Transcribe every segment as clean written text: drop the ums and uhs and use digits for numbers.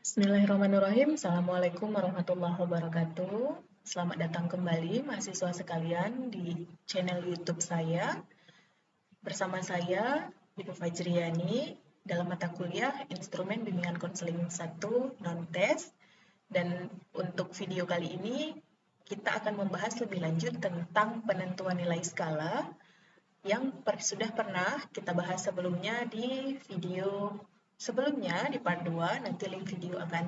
Bismillahirrahmanirrahim. Assalamualaikum warahmatullahi wabarakatuh. Selamat datang kembali mahasiswa sekalian di channel YouTube saya. Bersama saya, Ibu Fajriani, dalam mata kuliah Instrumen Bimbingan Konseling 1 non-tes. Dan untuk video kali ini, kita akan membahas lebih lanjut tentang penentuan nilai skala yang sudah pernah kita bahas sebelumnya di video sebelumnya di part 2, nanti link video akan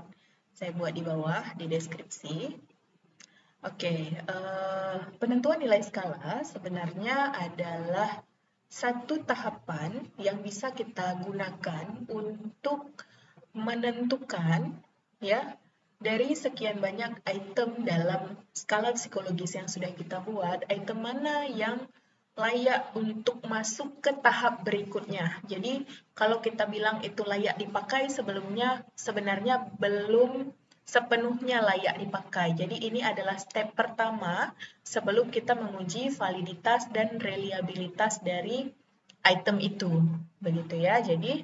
saya buat di bawah di deskripsi. Oke, penentuan nilai skala sebenarnya adalah satu tahapan yang bisa kita gunakan untuk menentukan ya dari sekian banyak item dalam skala psikologis yang sudah kita buat, item mana yang layak untuk masuk ke tahap berikutnya. Jadi kalau kita bilang itu layak dipakai sebelumnya, sebenarnya belum sepenuhnya layak dipakai. Jadi ini adalah step pertama sebelum kita menguji validitas dan reliabilitas dari item itu. Begitu ya. Jadi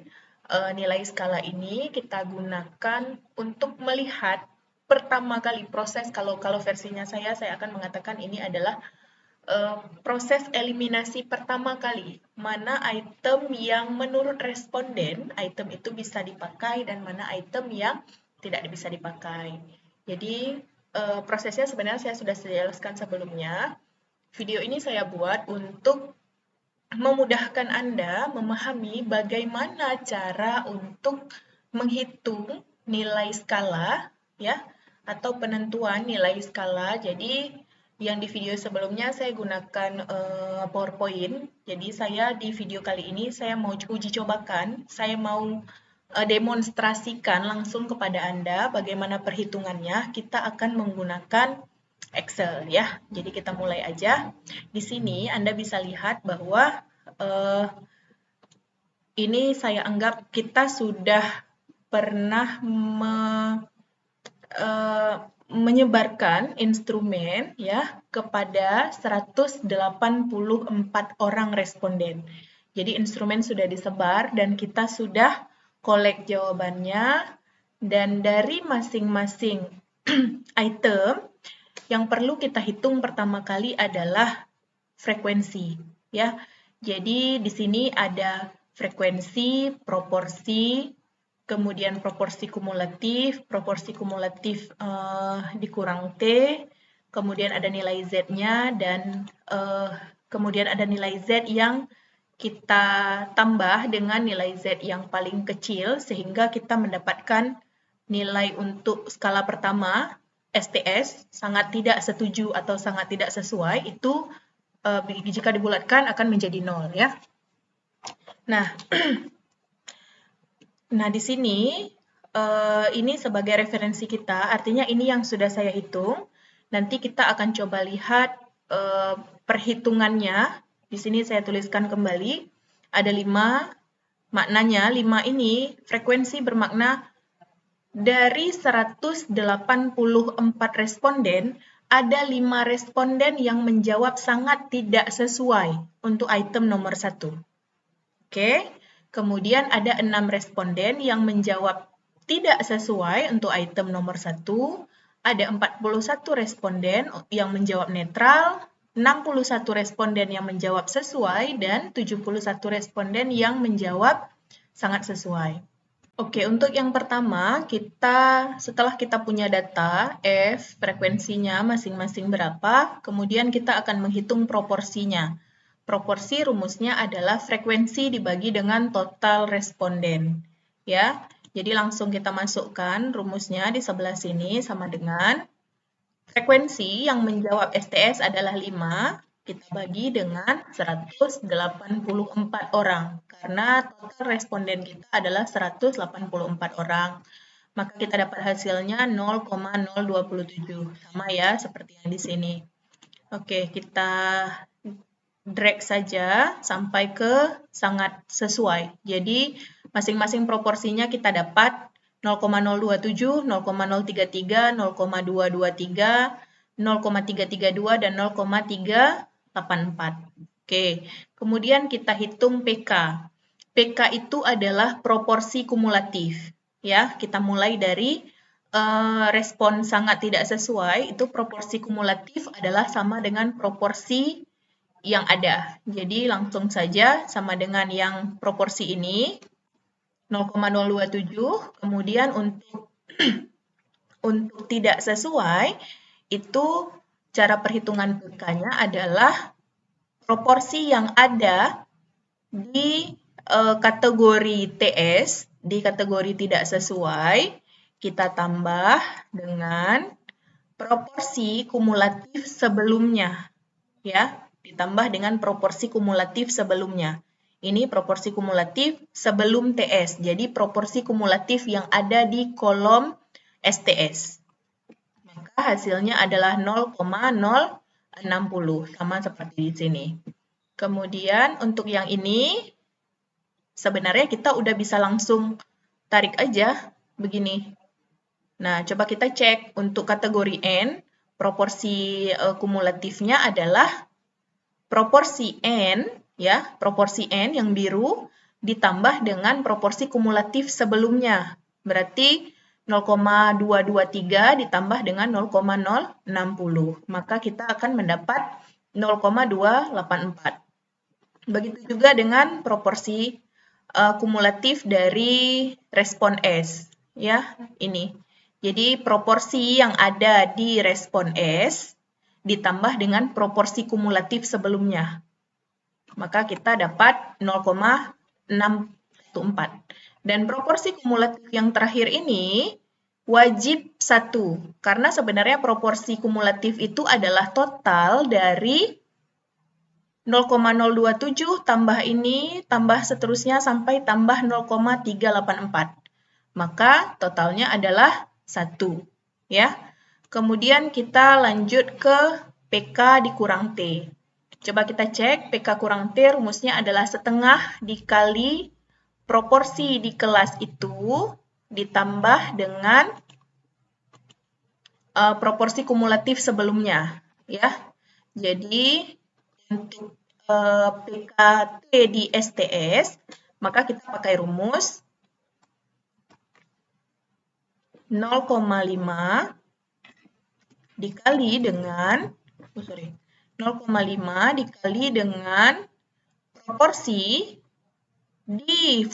nilai skala ini kita gunakan untuk melihat pertama kali proses, kalau versinya saya akan mengatakan ini adalah proses eliminasi pertama kali, mana item yang menurut responden, item itu bisa dipakai dan mana item yang tidak bisa dipakai. Jadi prosesnya sebenarnya saya sudah jelaskan sebelumnya. Video ini saya buat untuk memudahkan Anda memahami bagaimana cara untuk menghitung nilai skala ya atau penentuan nilai skala. Jadi yang di video sebelumnya saya gunakan PowerPoint. Jadi saya di video kali ini saya mau uji cobakan, saya mau demonstrasikan langsung kepada Anda bagaimana perhitungannya. Kita akan menggunakan Excel ya. Jadi kita mulai aja. Di sini Anda bisa lihat bahwa ini saya anggap kita sudah pernah menyebarkan instrumen ya kepada 184 orang responden. Jadi instrumen sudah disebar dan kita sudah kolek jawabannya, dan dari masing-masing item yang perlu kita hitung pertama kali adalah frekuensi ya. Jadi di sini ada frekuensi, proporsi, kemudian proporsi kumulatif dikurang T, kemudian ada nilai Z-nya, dan kemudian ada nilai Z yang kita tambah dengan nilai Z yang paling kecil, sehingga kita mendapatkan nilai untuk skala pertama, STS, sangat tidak setuju atau sangat tidak sesuai, itu jika dibulatkan akan menjadi 0 ya. Nah, di sini ini sebagai referensi kita, artinya ini yang sudah saya hitung. Nanti kita akan coba lihat perhitungannya. Di sini saya tuliskan kembali, ada 5, maknanya 5 ini frekuensi bermakna dari 184 responden, ada 5 responden yang menjawab sangat tidak sesuai untuk item nomor 1. Oke. Kemudian ada 6 responden yang menjawab tidak sesuai untuk item nomor 1, ada 41 responden yang menjawab netral, 61 responden yang menjawab sesuai, dan 71 responden yang menjawab sangat sesuai. Oke, untuk yang pertama, setelah kita punya data F, frekuensinya masing-masing berapa, kemudian kita akan menghitung proporsinya. Proporsi rumusnya adalah frekuensi dibagi dengan total responden. Ya, jadi langsung kita masukkan rumusnya di sebelah sini sama dengan frekuensi yang menjawab STS adalah 5, kita bagi dengan 184 orang. Karena total responden kita adalah 184 orang. Maka kita dapat hasilnya 0,027. Sama ya, seperti yang di sini. Oke, kita drag saja sampai ke sangat sesuai. Jadi masing-masing proporsinya kita dapat 0,027, 0,033, 0,223, 0,332, dan 0,384. Oke, kemudian kita hitung PK. PK itu adalah proporsi kumulatif. Ya, kita mulai dari respon sangat tidak sesuai, itu proporsi kumulatif adalah sama dengan proporsi yang ada. Jadi langsung saja sama dengan yang proporsi ini, 0,027. Kemudian untuk untuk tidak sesuai, itu cara perhitungan PK-nya adalah proporsi yang ada di kategori TS, di kategori tidak sesuai, kita tambah dengan proporsi kumulatif sebelumnya, ya, ditambah dengan proporsi kumulatif sebelumnya. Ini proporsi kumulatif sebelum TS, jadi proporsi kumulatif yang ada di kolom STS. Maka hasilnya adalah 0,060, sama seperti di sini. Kemudian untuk yang ini, sebenarnya kita udah bisa langsung tarik aja begini. Nah, coba kita cek untuk kategori N, proporsi kumulatifnya adalah proporsi N, ya, proporsi N yang biru ditambah dengan proporsi kumulatif sebelumnya. Berarti 0,223 ditambah dengan 0,060. Maka kita akan mendapat 0,284. Begitu juga dengan proporsi kumulatif dari respon S, ya, ini. Jadi proporsi yang ada di respon S ditambah dengan proporsi kumulatif sebelumnya. Maka kita dapat 0,614. Dan proporsi kumulatif yang terakhir ini wajib 1, karena sebenarnya proporsi kumulatif itu adalah total dari 0,027 tambah ini, tambah seterusnya sampai tambah 0,384. Maka totalnya adalah 1. Ya. Kemudian kita lanjut ke PK dikurang T. Coba kita cek, PK kurang T rumusnya adalah setengah dikali proporsi di kelas itu ditambah dengan proporsi kumulatif sebelumnya. Ya. Jadi untuk PKT di STS, maka kita pakai rumus 0,5 dikali dengan 0,5 dikali dengan proporsi di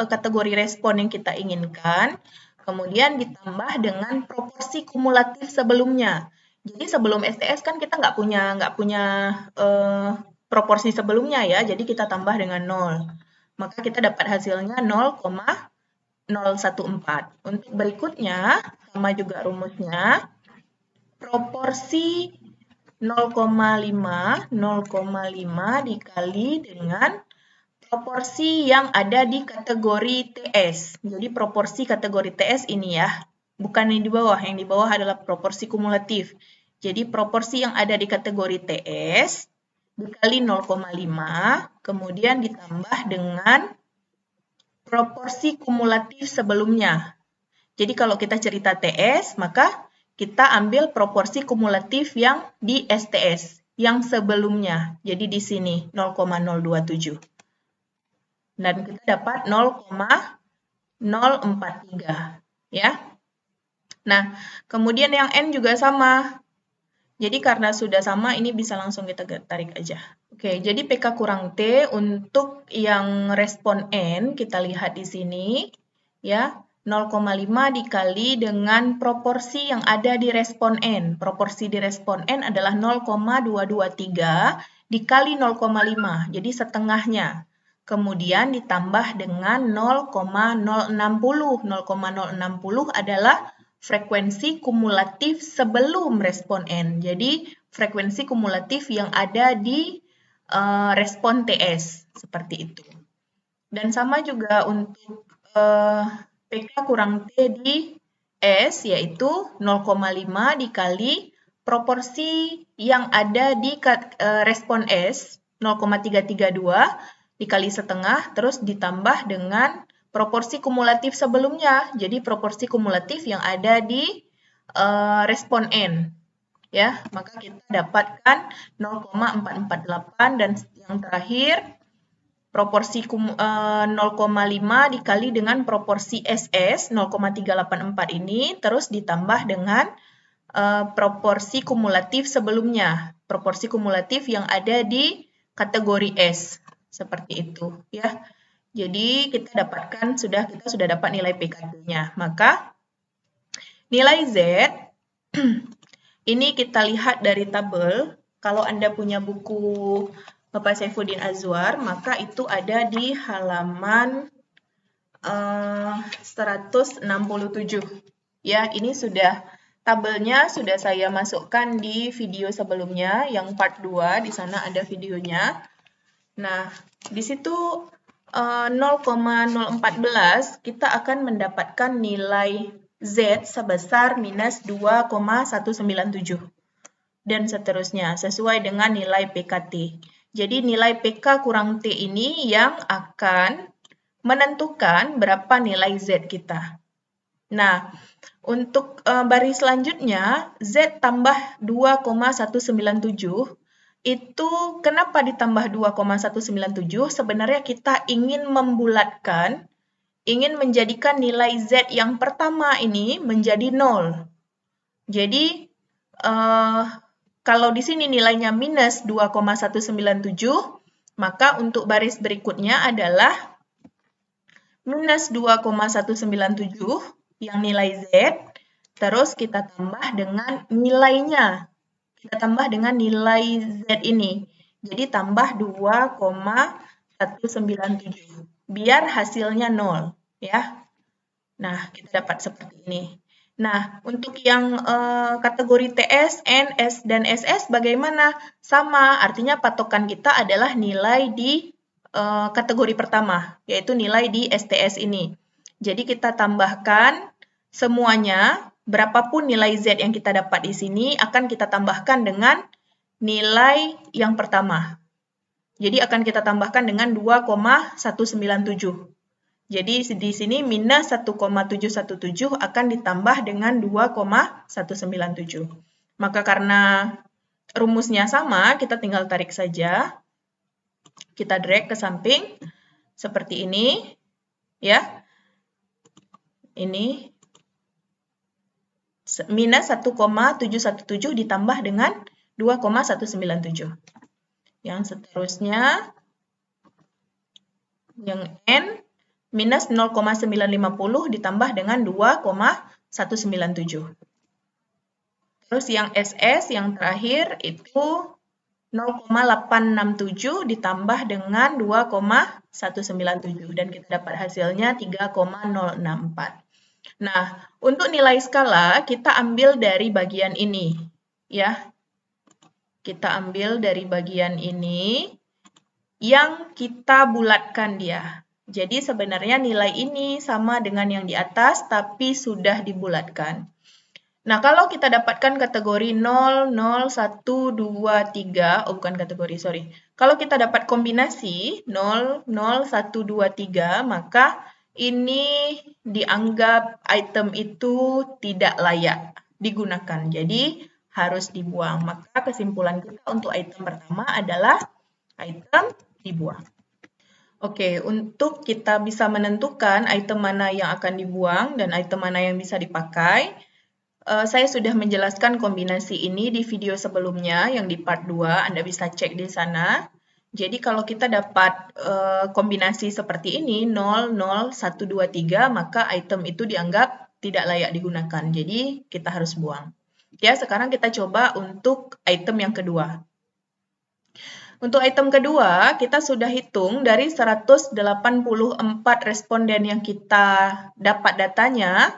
kategori respon yang kita inginkan, kemudian ditambah dengan proporsi kumulatif sebelumnya. Jadi sebelum STS kan kita nggak punya proporsi sebelumnya ya, jadi kita tambah dengan 0. Maka kita dapat hasilnya 0,014. Untuk berikutnya, sama juga rumusnya, proporsi 0,5 dikali dengan proporsi yang ada di kategori TS. Jadi proporsi kategori TS ini ya, bukan yang di bawah. Yang di bawah adalah proporsi kumulatif. Jadi proporsi yang ada di kategori TS dikali 0,5, kemudian ditambah dengan proporsi kumulatif sebelumnya. Jadi kalau kita cerita TS, maka kita ambil proporsi kumulatif yang di STS, yang sebelumnya. Jadi di sini 0,027. Dan kita dapat 0,043. Ya. Nah, kemudian yang N juga sama. Jadi karena sudah sama, ini bisa langsung kita tarik aja. Oke, jadi PK kurang T untuk yang respon N, kita lihat di sini, ya, 0,5 dikali dengan proporsi yang ada di respon N. Proporsi di respon N adalah 0,223 dikali 0,5, jadi setengahnya. Kemudian ditambah dengan 0,060. 0,060 adalah frekuensi kumulatif sebelum respon N. Jadi, frekuensi kumulatif yang ada di respon TS, seperti itu. Dan sama juga untuk PK kurang T di S, yaitu 0,5 dikali proporsi yang ada di respon S, 0,332 dikali setengah, terus ditambah dengan proporsi kumulatif sebelumnya. Jadi proporsi kumulatif yang ada di respon N. Ya, maka kita dapatkan 0,448 dan yang terakhir proporsi 0,5 dikali dengan proporsi SS 0,384 ini, terus ditambah dengan proporsi kumulatif sebelumnya, proporsi kumulatif yang ada di kategori S, seperti itu ya. Jadi kita sudah dapat nilai PKT-nya. Maka nilai Z ini kita lihat dari tabel. Kalau Anda punya buku Bapak Saifuddin Azwar, maka itu ada di halaman 167. Ya, ini tabelnya sudah saya masukkan di video sebelumnya, yang part 2, di sana ada videonya. Nah, di situ 0,014 kita akan mendapatkan nilai Z sebesar minus 2,197 dan seterusnya sesuai dengan nilai PKT. Jadi nilai PK kurang T ini yang akan menentukan berapa nilai Z kita. Nah, untuk baris selanjutnya Z tambah 2,197 itu kenapa ditambah 2,197? Sebenarnya kita ingin membulatkan, ingin menjadikan nilai Z yang pertama ini menjadi 0. Jadi, kalau di sini nilainya minus 2,197, maka untuk baris berikutnya adalah minus 2,197 yang nilai Z, terus kita tambah dengan nilainya. Kita tambah dengan nilai Z ini. Jadi tambah 2,197. Biar hasilnya 0. Ya. Nah, kita dapat seperti ini. Nah, untuk yang kategori TS, N, S, dan SS bagaimana? Sama, artinya patokan kita adalah nilai di kategori pertama, yaitu nilai di STS ini. Jadi kita tambahkan semuanya, berapapun nilai Z yang kita dapat di sini akan kita tambahkan dengan nilai yang pertama. Jadi akan kita tambahkan dengan 2,197. Jadi di sini minus 1,717 akan ditambah dengan 2,197. Maka karena rumusnya sama, kita tinggal tarik saja. Kita drag ke samping seperti ini, ya. Ini minus 1,717 ditambah dengan 2,197. Yang seterusnya, yang N, minus 0,950 ditambah dengan 2,197. Terus yang SS, yang terakhir, itu 0,867 ditambah dengan 2,197. Dan kita dapat hasilnya 3,064. Nah, untuk nilai skala kita ambil dari bagian ini, ya. Kita ambil dari bagian ini yang kita bulatkan dia. Jadi sebenarnya nilai ini sama dengan yang di atas tapi sudah dibulatkan. Nah, kalau kita dapatkan kategori 0, 0, 1, 2, 3, oh bukan kategori, sorry. Kalau kita dapat kombinasi 0, 0, 1, 2, 3, maka ini dianggap item itu tidak layak digunakan. Jadi harus dibuang. Maka kesimpulan kita untuk item pertama adalah item dibuang. Oke, untuk kita bisa menentukan item mana yang akan dibuang dan item mana yang bisa dipakai, saya sudah menjelaskan kombinasi ini di video sebelumnya yang di part 2, Anda bisa cek di sana. Jadi kalau kita dapat kombinasi seperti ini, 0, 0, 1, 2, 3, maka item itu dianggap tidak layak digunakan. Jadi kita harus buang. Ya, sekarang kita coba untuk item yang kedua. Untuk item kedua, kita sudah hitung dari 184 responden yang kita dapat datanya,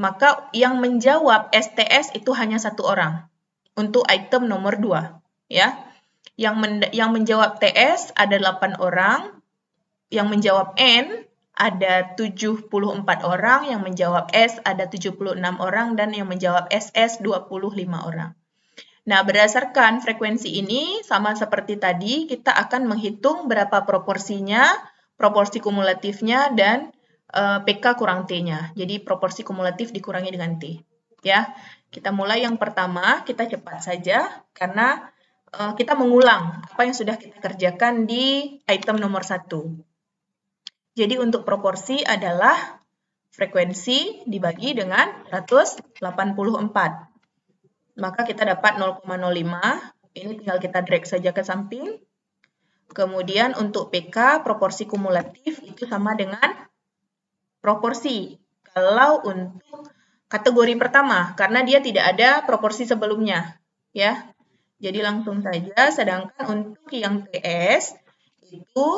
maka yang menjawab STS itu hanya 1 orang untuk item nomor 2. Ya. Yang menjawab TS ada 8 orang, yang menjawab N ada 74 orang, yang menjawab S ada 76 orang, dan yang menjawab SS 25 orang. Nah, berdasarkan frekuensi ini, sama seperti tadi, kita akan menghitung berapa proporsinya, proporsi kumulatifnya, dan PK kurang T-nya. Jadi, proporsi kumulatif dikurangi dengan T. Ya, kita mulai yang pertama, kita cepat saja, karena kita mengulang apa yang sudah kita kerjakan di item nomor 1. Jadi untuk proporsi adalah frekuensi dibagi dengan 184. Maka kita dapat 0,05. Ini tinggal kita drag saja ke samping. Kemudian untuk PK, proporsi kumulatif itu sama dengan proporsi. Kalau untuk kategori pertama, karena dia tidak ada proporsi sebelumnya. Ya, jadi langsung saja, sedangkan untuk yang TS, itu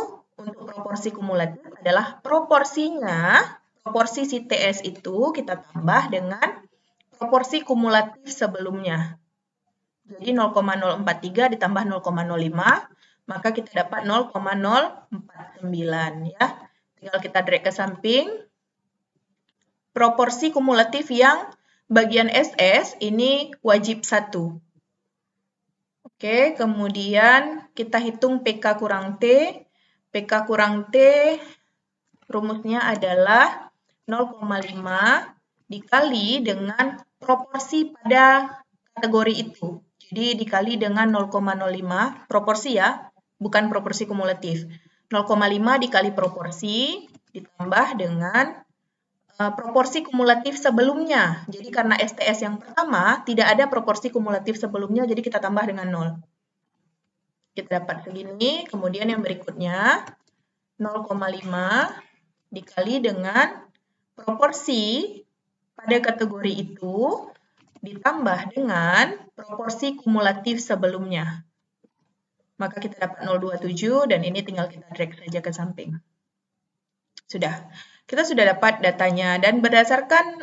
untuk proporsi kumulatif adalah proporsinya, proporsi si TS itu kita tambah dengan proporsi kumulatif sebelumnya. Jadi 0,043 ditambah 0,05, maka kita dapat 0,049 ya. Tinggal kita drag ke samping. Proporsi kumulatif yang bagian SS ini wajib 1. Oke, kemudian kita hitung PK kurang T. PK kurang T rumusnya adalah 0,5 dikali dengan proporsi pada kategori itu. Jadi dikali dengan 0,05, proporsi ya, bukan proporsi kumulatif. 0,5 dikali proporsi ditambah dengan proporsi kumulatif sebelumnya. Jadi karena STS yang pertama tidak ada proporsi kumulatif sebelumnya, jadi kita tambah dengan 0. Kita dapat segini, kemudian yang berikutnya 0,5 dikali dengan proporsi pada kategori itu ditambah dengan proporsi kumulatif sebelumnya. Maka kita dapat 0,27 dan ini tinggal kita drag saja ke samping. Sudah. Kita sudah dapat datanya dan berdasarkan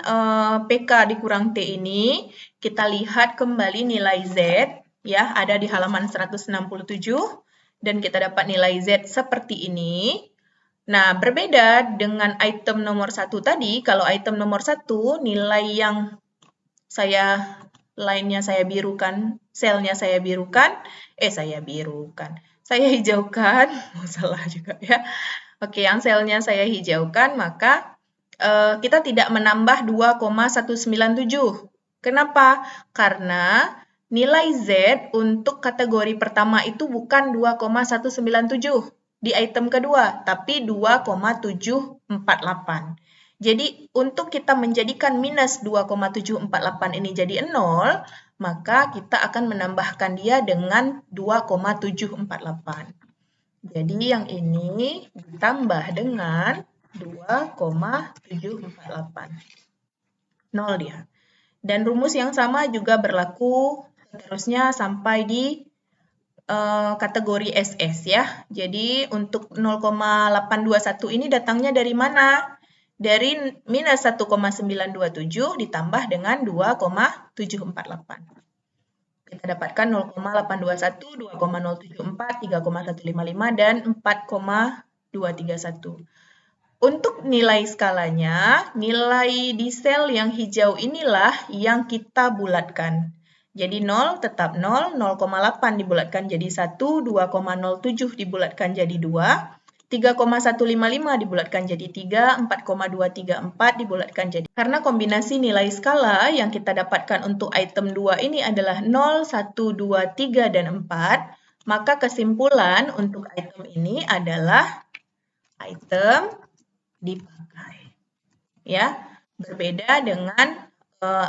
PK dikurang T ini, kita lihat kembali nilai Z, ya, ada di halaman 167 dan kita dapat nilai Z seperti ini. Nah, berbeda dengan item nomor 1 tadi, kalau item nomor 1 nilai yang lainnya saya birukan, selnya saya hijaukan, salah juga ya. Oke, yang selnya saya hijaukan, maka kita tidak menambah 2,197. Kenapa? Karena nilai Z untuk kategori pertama itu bukan 2,197 di item kedua, tapi 2,748. Jadi, untuk kita menjadikan minus 2,748 ini jadi 0, maka kita akan menambahkan dia dengan 2,748. Jadi, yang ini ditambah dengan 2,748. 0 dia. Dan rumus yang sama juga berlaku seterusnya sampai di kategori SS ya. Jadi, untuk 0,821 ini datangnya dari mana? Dari minus 1,927 ditambah dengan 2,748. Kita dapatkan 0,821, 2,074, 3,155, dan 4,231. Untuk nilai skalanya, nilai di sel yang hijau inilah yang kita bulatkan. Jadi 0 tetap 0, 0,8 dibulatkan jadi 1, 2,07 dibulatkan jadi 2, 3,155 dibulatkan jadi 3, 4,234 dibulatkan jadi. Karena kombinasi nilai skala yang kita dapatkan untuk item 2 ini adalah 0, 1, 2, 3, dan 4, maka kesimpulan untuk item ini adalah item dipakai. Ya, berbeda dengan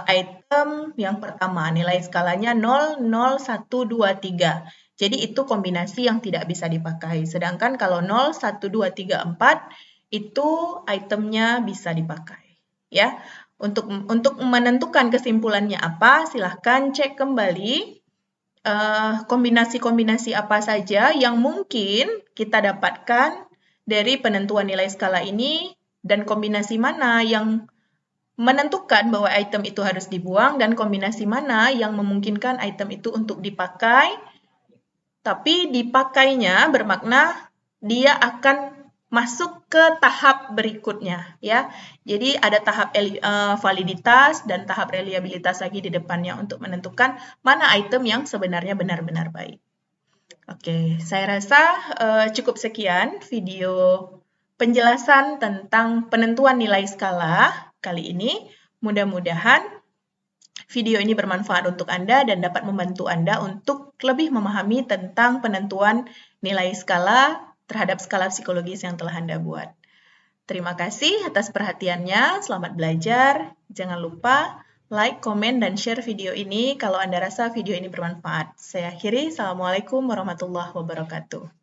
item yang pertama, nilai skalanya 0, 0, 1, 2, 3. Jadi itu kombinasi yang tidak bisa dipakai. Sedangkan kalau 0, 1, 2, 3, 4 itu itemnya bisa dipakai. Ya, untuk menentukan kesimpulannya apa, silahkan cek kembali kombinasi-kombinasi apa saja yang mungkin kita dapatkan dari penentuan nilai skala ini dan kombinasi mana yang menentukan bahwa item itu harus dibuang dan kombinasi mana yang memungkinkan item itu untuk dipakai. Tapi dipakainya bermakna dia akan masuk ke tahap berikutnya ya. Jadi ada tahap validitas dan tahap reliabilitas lagi di depannya untuk menentukan mana item yang sebenarnya benar-benar baik. Oke, saya rasa cukup sekian video penjelasan tentang penentuan nilai skala kali ini. Mudah-mudahan video ini bermanfaat untuk Anda dan dapat membantu Anda untuk lebih memahami tentang penentuan nilai skala terhadap skala psikologis yang telah Anda buat. Terima kasih atas perhatiannya, selamat belajar. Jangan lupa like, komen, dan share video ini kalau Anda rasa video ini bermanfaat. Saya akhiri, Assalamualaikum warahmatullahi wabarakatuh.